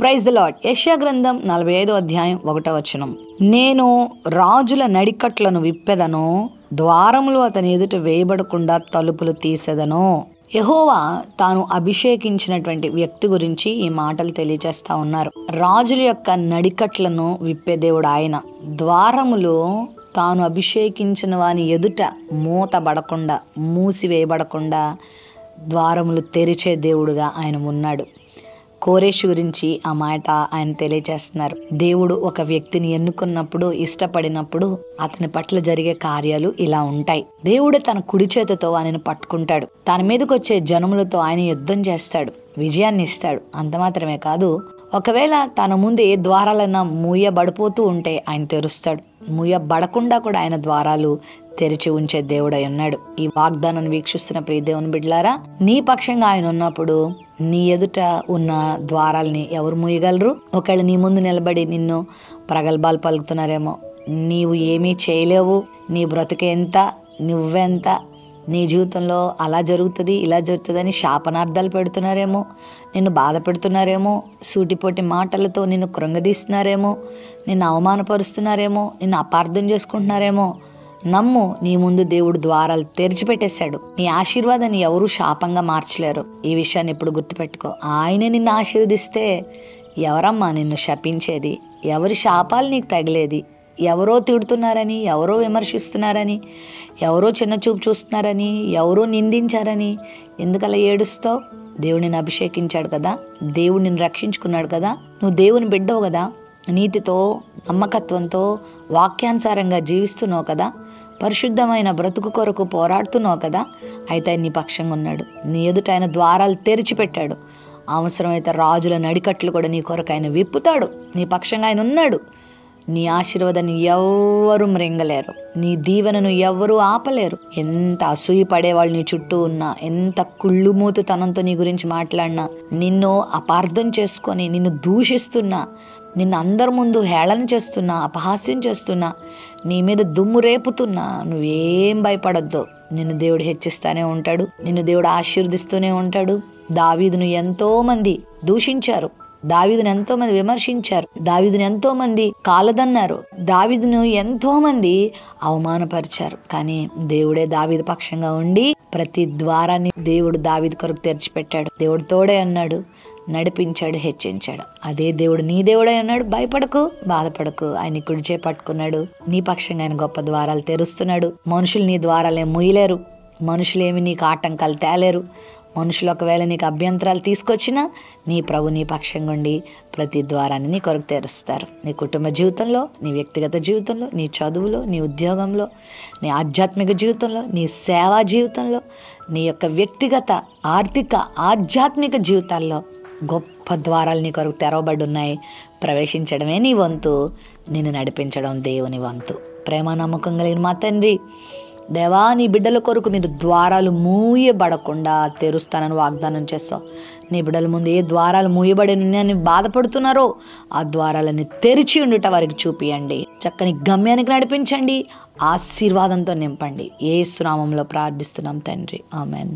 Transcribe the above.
Praise the lord. యెషయా గ్రంథం 45వ అధ్యాయం 1వ వచనం. నేను రాజుల నడికట్లను విప్పెదను, ద్వారములు అతని ఎదుట వేయబడకుండా తలుపులు తీసెదను. యెహోవా తాను అభిషేకించినటువంటి వ్యక్తి గురించి ఈ మాటలు తెలియజేస్తా ఉన్నారు. రాజుల యొక్క నడికట్లను విప్పే దేవుడు ఆయన. ద్వారములు తాను అభిషేకించిన వాని ఎదుట మూతబడకుండా, మూసివేయబడకుండా ద్వారములు తెరిచే దేవుడుగా ఆయన ఉన్నాడు. కోరేషు గురించి ఆ మాట ఆయన తెలియజేస్తున్నారు. దేవుడు ఒక వ్యక్తిని ఎన్నుకున్నప్పుడు, ఇష్టపడినప్పుడు అతని పట్ల జరిగే కార్యాలు ఇలా ఉంటాయి. దేవుడు తన కుడి చేతితో ఆయనను పట్టుకుంటాడు. తన మీదకి వచ్చే జనములతో ఆయన యుద్ధం చేస్తాడు, విజయాన్ని ఇస్తాడు. అంత మాత్రమే కాదు, ఒకవేళ తన ముందు ఏ ద్వారాలైనా మూయబడిపోతూ ఉంటే ఆయన తెరుస్తాడు. మూయబడకుండా కూడా ఆయన ద్వారాలు తెరిచి ఉంచే దేవుడై ఉన్నాడు. ఈ వాగ్దానాన్ని వీక్షిస్తున్న ప్రియ దేవుని బిడ్డలారా, నీ పక్షంగా ఆయన ఉన్నప్పుడు నీ ఎదుట ఉన్న ద్వారాలని ఎవరు మూయగలరు? ఒకవేళ నీ ముందు నిలబడి నిన్ను ప్రగల్భాలు పలుకుతున్నారేమో, నీవు ఏమీ చేయలేవు, నీ బ్రతుకెంత, నువ్వెంత, నీ జీవితంలో అలా జరుగుతుంది, ఇలా జరుగుతుంది అని శాపనార్థాలు పెడుతున్నారేమో, నిన్ను బాధ పెడుతున్నారేమో, సూటిపోటి మాటలతో నిన్ను కృంగదీస్తున్నారేమో, నిన్ను అవమానపరుస్తున్నారేమో, నిన్ను అపార్థం చేసుకుంటున్నారేమో. నమ్ము, నీ ముందు దేవుడు ద్వారాలు తెరిచిపెట్టేశాడు. నీ ఆశీర్వాదాన్ని ఎవరు శాపంగా మార్చలేరు. ఈ విషయాన్ని ఎప్పుడు గుర్తుపెట్టుకో. ఆయనే నిన్ను ఆశీర్వదిస్తే ఎవరమ్మా నిన్ను శపించేది? ఎవరి శాపాలు నీకు తగిలేది? ఎవరో తిడుతున్నారని, ఎవరో విమర్శిస్తున్నారని, ఎవరో చిన్న చూపు చూస్తున్నారని, ఎవరో నిందించారని ఎందుకలా ఏడుస్తావు? దేవుడు నిన్ను అభిషేకించాడు కదా, దేవుడు నిన్ను రక్షించుకున్నాడు కదా, నువ్వు దేవుని బిడ్డవు కదా, నీతితో, నమ్మకత్వంతో, వాక్యానుసారంగా జీవిస్తున్నావు కదా, పరిశుద్ధమైన బ్రతుకు కొరకు పోరాడుతున్నావు కదా. అయితే నీ పక్షంగా ఉన్నాడు. నీ ఎదుట ఆయన ద్వారాలు తెరిచిపెట్టాడు. అవసరమైతే రాజుల నడికట్లు కూడా నీ కొరకు ఆయన విప్పుతాడు. నీ పక్షంగా ఆయన ఉన్నాడు. నీ ఆశీర్వాదాన్ని ఎవ్వరూ మృంగలేరు, నీ దీవెనను ఎవ్వరూ ఆపలేరు. ఎంత అసూయ పడేవాళ్ళు నీ చుట్టూ ఉన్నా, ఎంత కుళ్ళుమూతుతనంతో నీ గురించి మాట్లాడినా, నిన్ను అపార్థం చేసుకొని నిన్ను దూషిస్తున్నా, నిన్ను అందరి ముందు హేళన చేస్తున్నా, అపహాస్యం చేస్తున్నా, నీ మీద దుమ్ము రేపుతున్నా, నువ్వేం భయపడొద్దు. నిన్ను దేవుడు హెచ్చిస్తానే ఉంటాడు, నిన్ను దేవుడు ఆశీర్దిస్తూనే ఉంటాడు. దావీదును ఎంతో మంది దూషించారు, దావీదును ఎంతో మంది విమర్శించారు, దావీదును ఎంతో మంది కాలదన్నారు, దావీదును ఎంతో మంది అవమానపరిచారు. కానీ దేవుడే దావీదు పక్షంగా ఉండి ప్రతి ద్వారాన్ని దేవుడు దావీదు కొరకు తెరిచిపెట్టాడు. దేవుడు తోడే అన్నాడు, నడిపించాడు, హెచ్చించాడు. అదే దేవుడు నీ దేవుడే అన్నాడు. భయపడకు, బాధపడకు. ఆయన కుడి చేయి పట్టుకున్నాడు. నీ పక్షంగా ఆయన గొప్ప ద్వారాలు తెరుస్తున్నాడు. మనుషులు నీ ద్వారాలే మూయలేరు, మనుషులేమి నీకు ఆటంకాలు తేలేరు. మనుషులు ఒకవేళ నీకు అభ్యంతరాలు తీసుకొచ్చినా నీ ప్రభు నీ పక్షంగా ఉండి ప్రతి ద్వారాన్ని నీ కొరకు తెరుస్తారు. నీ కుటుంబ జీవితంలో, నీ వ్యక్తిగత జీవితంలో, నీ చదువులో, నీ ఉద్యోగంలో, నీ ఆధ్యాత్మిక జీవితంలో, నీ సేవా జీవితంలో, నీ యొక్క వ్యక్తిగత, ఆర్థిక, ఆధ్యాత్మిక జీవితాల్లో గొప్ప ద్వారాలు నీ కొరకు తెరవబడి ఉన్నాయి. ప్రవేశించడమే నీ వంతు, నిన్ను నడిపించడం దేవుని వంతు. ప్రేమ నమ్మకం కలిగిన మా తండ్రి, దేవా, నీ బిడ్డల కొరకు మీరు ద్వారాలు మూయబడకుండా తెరుస్తానని వాగ్దానం చేస్తావు. నీ బిడ్డల ముందు ఏ ద్వారాలు మూయబడి ఉన్నాయని బాధపడుతున్నారో ఆ ద్వారాలని తెరిచి ఉండుట వారికి చూపియండి. చక్కని గమ్యానికి నడిపించండి, ఆశీర్వాదంతో నింపండి. యేసు నామములో ప్రార్థిస్తున్నాం తండ్రి, ఆమెన్.